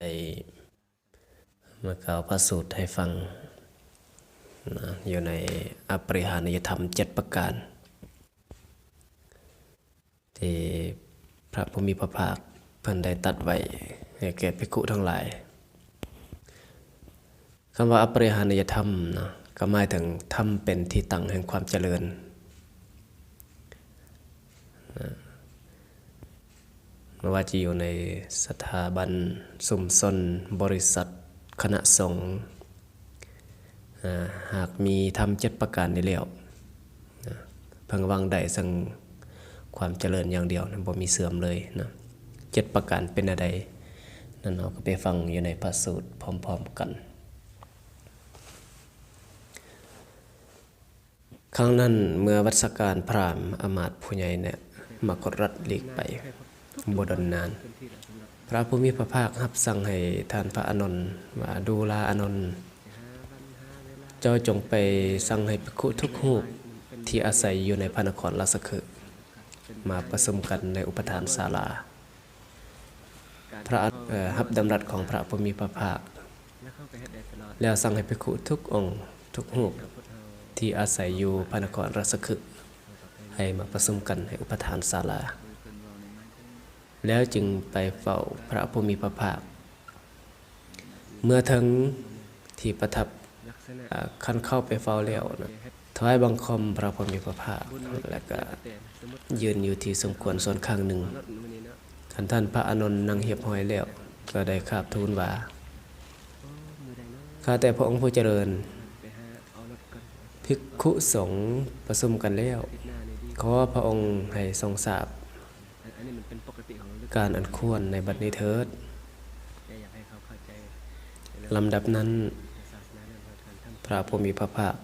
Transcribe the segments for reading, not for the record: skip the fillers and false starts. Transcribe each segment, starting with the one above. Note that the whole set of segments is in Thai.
ได้มาก่าวพระสูตรให้ฟังนะอยู่ในอปริหานิยธรรม7ประการที่พระผู้มีพระภาคเพิ่นได้ตัดไว้ให้แก่ภิกขุทั้งหลายคำว่าอปริหานิยธรรมนะก็หมายถึงธรรมเป็นที่ตั้งแห่งความเจริญไม่ว่าจะอยู่ในสถาบันชุมชนบริษัทคณะสงฆ์หากมีธรรม7ประการนี้แล้วเพิ่งวางได้ซึ่งความเจริญอย่างเดียวนะบ่มีเสื่อมเลยนะ7ประการเป็นอะไรนั่นเราก็ไปฟังอยู่ในพระสูตรพร้อมๆกันครั้งนั้นเมื่อวัชการพราหมณ์อมาตย์ผู้ใหญ่เนี่ยมากดรัดหลีกไปบ่ดนนานพระผู้มีพระภาครับสั่งให้ท่านพระอานนท์ว่าดูลาอานนท์เจ้าจงไปสั่งให้ภิกขุทุกรูปที่อาศัยอยู่ในพระนครราชคฤห์มาประชุมกันในอุปทานศาลาพระรับดำรัสของพระผู้มีพระภาคแล้วสั่งให้ภิกขุทุกองค์ทุกรูปที่อาศัยอยู่พระนครราชคฤห์ให้มาประชุมกันในอุปทานศาลาแล้วจึงไปเฝ้าพระผู้มีพระภาคเมื่อถึงที่ประทับคันเข้าไปเฝ้าแล้วนะถวายบังคมพระผู้มีพระภาคแล้วก็ยืนอยู่ที่สมควรส่วนข้างหนึ่งคันท่านพระอานนท์นั่งเหียบห้อยแล้วก็ได้คราบทูลว่าข้าแต่พระองค์ผู้เจริญภิกขุสงฆ์ประชุมกันแล้วขอพระองค์ให้ทรงทราบการอันควรในบัดนี้เถิดลำดับนั้นพระผู้มีพระภาค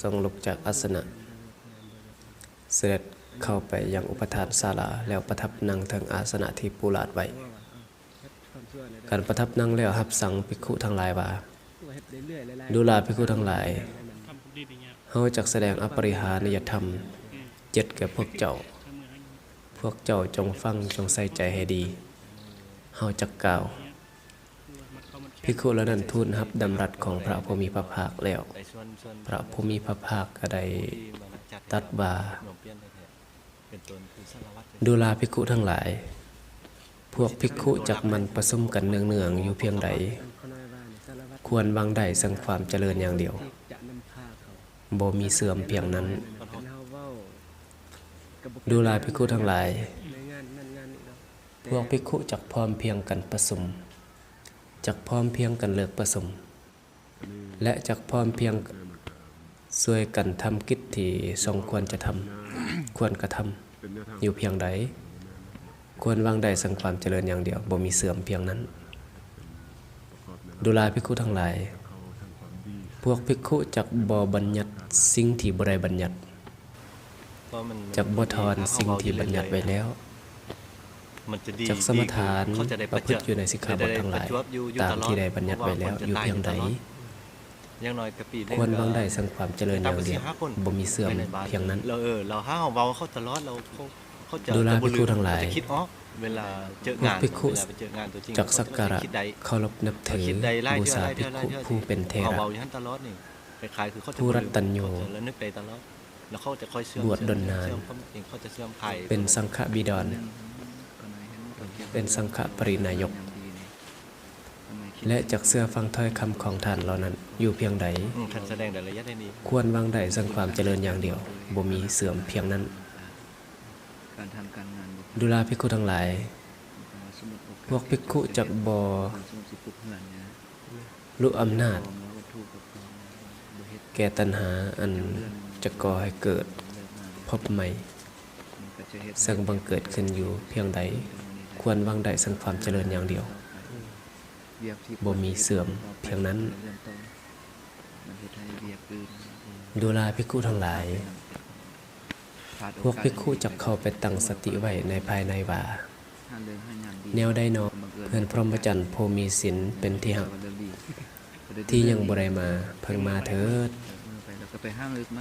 ทรงลุกจากอาสนะเสด็จเข้าไปยังอุปทานศาลาแล้วประทับนั่งถึงอาสนะที่ปูลาดไว้การประทับนั่งแล้วรับสั่งภิกขุทั้งหลายว่าดูลาภิกขุทั้งหลายเฮาจักแสดงอปริหานิยธรรม7แก่พวกเจ้าจงฟังจงใส่ใจให้ดีเฮาจักกล่าวภิกขุเหล่านั้นทูลรับดำรัสของพระผู้มีพระภาคแล้วพระผู้มีพระภาคก็ได้ตรัสว่าดูลาภิกขุทั้งหลายพวกภิกขุจักมันประชุมกันเนืองๆอยู่เพียงใดควรวางได้ซึ่งความเจริญอย่างเดียวบ่มีเสื่อมเพียงนั้นดูลาภิกขุทั้งหลายพวกภิกขุจักพร้อมเพียงกันประชุมจักพร้อมเพียงกันเลิกประชุมและจักพร้อมเพียงช่วยกันทำกิจที่สมควรจะทำควรกระทำอยู่เพียงใดควรวางได้ซึ่งความเจริญอย่างเดียวบ่มีเสื่อมเพียงนั้นดูลาภิกขุทั้งหลายพวกภิกขุจักบ่บัญญัติสิ่งที่บ่ได้บัญญัติจักบ่ทอนสิ่งที่บัญญัติไว้แล้วจักสมทานประพฤติอยู่ในสิกขาบททั้งหลายตามที่ได้บัญญัติไว้แล้วอยู่เพียงใดควรวางได้ซึ่งความเจริญอย่างเดียวบ่มีเสื่อมเพียงนั้นเราห้าเว้าเขาตลอดเราเขาจะดูลาภิกขุทั้งหลายเวลาเจองานภิกขุจักสักการะเคารพนับถือบูชาภิกขุผู้เป็นเทระผู้รัตตัญญูบวชดลนานเป็นสังฆบิดรเป็นสังฆปรินายกและจักเสื้อฟังถ้อยคำของท่านเหล่านั้นอยู่เพียงใดควรวางได้ซึ่งความเจริญอย่างเดียวบ่มีเสื่อมเพียงนั้นดูลาภิกขุทั้งหลายพวกภิกขุจักบ่รู้อำนาจแก่ตัณหาอันจะก่อให้เกิดพบใหม่ซึ่งบังเกิดขึ้นอยู่เพียงใดควรวางได้ซึ่งความเจริญอย่างเดียวบ่มีเสื่อมเพียงนั้นดูลาภิกขุทั้งหลายพวกภิกขุจักเข้าไปตั้งสติไว้ในภายในว่าแนวใดหนอเพื่อนพรหมจรรย์ผู้มีศีลเป็นที่หักที่ยังบ่ได้มาเพิ่งมาเถิด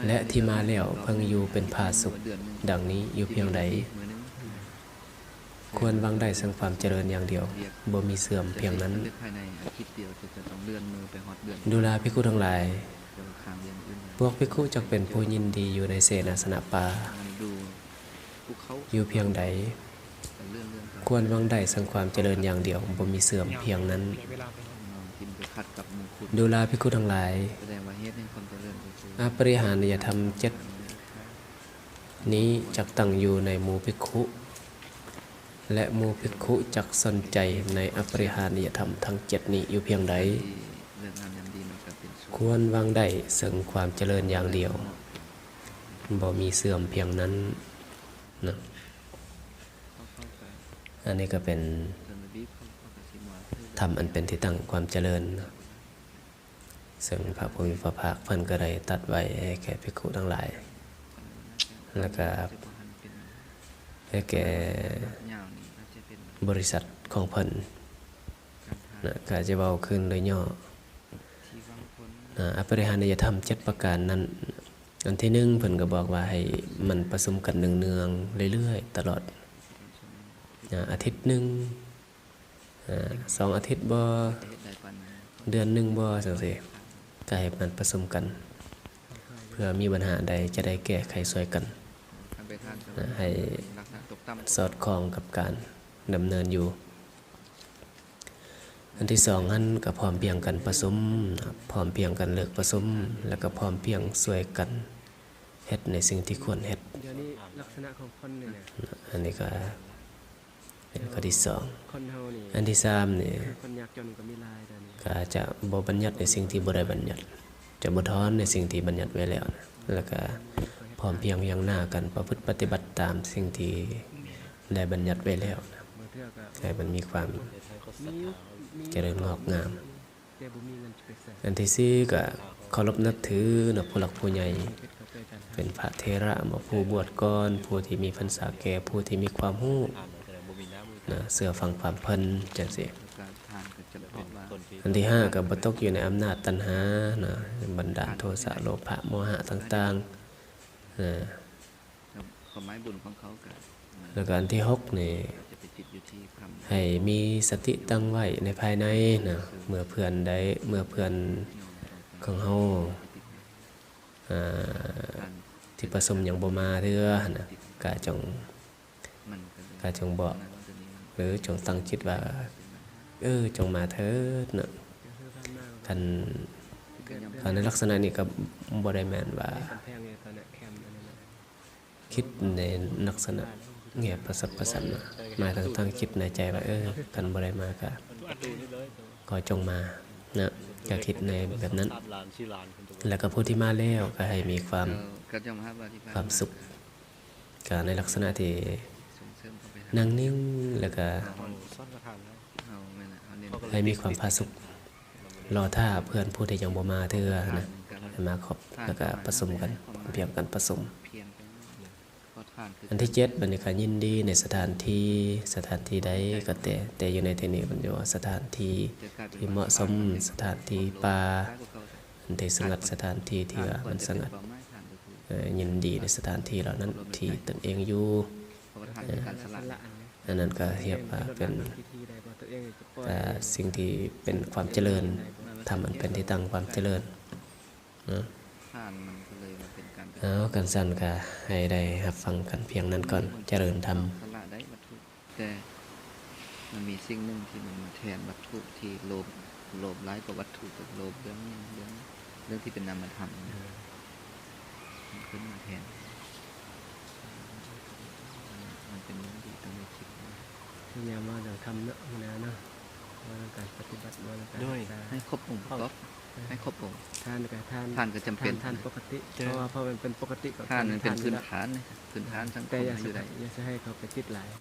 และที่มาแล้วเพิ่งอยู่เป็นผาสุขดังนี้อยู่เพียงใด ควรวางได้ซึ่งความเจริญอย่างเดียวบ่มีเสื่อมเพียงนั้น ภายในอาทิตย์เดียวจะต้องเลื่อนมือไปฮอดเดือน ดูแลภิกขุทั้งหลาย จะค้างเดือนอื่น พวกภิกขุจักเป็นผู้ยินดีอยู่ในเสนาสนะป่า มันดูภูเขา อยู่เพียงใด เลื่อนไป ควรวางได้ซึ่งความเจริญอย่างเดียวบ่มีเสื่อมเพียงนั้น กินไปขัดกับมงคุด ดูแลภิกขุทั้งหลาย แสดงว่าเหตุแห่งความเจริญก็คือ อปริหานิยธรรมเจ็ดนี้จักตั้งอยู่ในหมู่ภิกขุ และหมู่ภิกขุจักสนใจในอปริหานิยธรรมทั้งเจ็ดนี้อยู่เพียงใด ที่เรื่องงานยามดีมันก็เป็นส่วน ควรวางได้ซึ่งความเจริญอย่างเดียวบ่มีเสื่อมเพียงนั้นนะ เข้าไป อันนี้ก็เป็น จนมาบีบเข้ากับสิมา ธรรมอันเป็นที่ตั้งความเจริญนะซึ่งพระภูมิพระภาคเพิ่นก็ได้ตรัดไว้ให้แก่ภิกขุทั้งหลาย แล้วก็ให้แก่ ยาวนี่น่าจะเป็น บริษัทของเพิ่น การทาน นะก็จะเว้าขึ้นโดยย่อ ที่บางคน อปริหานิยธรรม7ประการนั้นอันที่หนึ่งเพิ่นก็บอกว่าให้มันผสมกันเนืองๆเรื่อยๆตลอดอาทิตย์หนึง2 อาทิตย์บ่ เหตุใดปานนั้น เดือนหนึงบ่จังซี่ก็ให้มันผสมกัน เพื่อมีปัญหาใดจะได้แก้ไขช่วยกัน การไปทานก็ ให้ ลักษณะตกต่ำ สอดคล้องกับการดำเนินอยู่ อันที่สองนั้นก็พร้อมเพรียงกันผสมนะครับพร้อมเพรียงกันเลิกผสม แล้วก็พร้อมเพรียงช่วยกันเฮ็ดในสิ่งที่ควรเฮ็ด เดี๋ยวนี้ลักษณะของคนเนี่ยนะ อันนี้ก็เป็นข้อที่สอง คนเฮานี่ อันที่สามนี่ คือคนยากจนก็มีหลายเดี๋ยวนี้ ก็จะบ่บัญญัติในสิ่งที่บ่ได้บัญญัติ จะบ่ถอนในสิ่งที่บัญญัติไว้แล้วนะแล้วก็พร้อมเพรียงอย่างหน้ากันประพฤติปฏิบัติตามสิ่งที่ได้บัญญัติไว้แล้วนะ บางเทื่อก็ ให้มันมีความ มีมี เจริญงอกงาม แต่บ่มีเงินไปใส่ อันที่สี่ก็เคารพนับถือนะผู้หลักผู้ใหญ่ เพชรเข้าไปกัน เป็นพระเทระมาผู้บวชก่อนผู้ที่มีพรรษาแก่ผู้ที่มีความรู้ อ่านแต่บ่มีน้ำมือ นะเสื้อฟังความเพิ่นจังซี่ การทานก็จะเป็นว่า ต้นที่ อันที่ห้าก็บ่ตกอยู่ในอำนาจตัณหานะบันดาลโทสะโลภะโมหะต่างๆนะ ความหมายบุญของเขาก็ แล้วก็อันที่หกนี่ จะไปติดอยู่ที่คำ ให้มีสติตั้งไว้ในภายในนะเมื่อเพื่อนของเฮาอ่า การ ที่ประสมอย่างบ่มาเทื่อนะก็จง มันก็เลย ก็จงบอก มันจะมี หรือจงตั้งจิตว่าจงมาเถิดนะคันในลักษณะนี้ก็บ่ได้แม่นว่า กำแพงเนี่ยตอนเนี้ยแคมป์อันนี้นะ คิดในลักษณะแง่ประสับประสันมาหมายถึงตั้งคิดในใจว่าคันบ่ได้มาก็ขอจงมานะก็คิดในแบบนั้น ตามลานชื่อลานคนตัว แล้วก็ผู้ที่มาแล้วก็ให้มีความ ก็จะมาอธิบาย ความสุข ก็ในลักษณะที่ ส่งเสริมเข้าไป นั่งนิ่งแล้วก็ ซ่อนกระถางแล้ว เอาไม่นะเอาเน้น ให้มีความผาสุกรอท่าเพื่อนผู้ที่ยังบ่มาเทื่อนะให้มาครบแล้วก็ผสมกันเพียงกันผสม เพียงไปเพราะทานคือ อันที่7บัดนี้ก็ยินดีในสถานที่ใดก็แต่อยู่ในที่นี้มันอยู่ว่าสถานที่ที่เหมาะสมสถานที่ป่าอันที่สงัดสถานที่ที่ว่ามันสงัดยินดีในสถานที่เหล่านั้นที่ตนเองอยู่ เพราะว่าทานคือการสละ ละอันนี้ อันนั้นก็เรียกว่าเป็น พิธีใดบ่ตัวเองจะปล่อย สิ่งที่เป็นความเจริญทำมันเป็นที่ตั้งความเจริญนะ ทานมันก็เลยมาเป็นการ เอากันสั้นก็ให้ได้รับฟังกันเพียงนั้นก่อนเจริญธรรม สละได้วัตถุแต่มันมีสิ่งหนึ่งที่มันมาแทนวัตถุที่โลภร้ายกว่าวัตถุกับโลภเรื่องที่เป็นนามธรรมมันขึ้นมาแทนมันเป็นเรื่องที่ต้องไม่คิดนะ พยายามว่าเดี๋ยวทำเนาะมันนะเนาะว่าเรื่องการปฏิบัติว่าเรื่องการศึกษา ให้ครบองค์ประกอบให้ครบองค์ ทานกับทาน ทานก็จำเป็น ทานปกติเพราะว่าพอมันเป็นปกติก็ ทานมันเป็นพื้น อยู่แล้ว ฐานนะพื้นฐานสังค แต่ ม อย่า อยู่ได้ อย่าให้เขาไปติดหลาย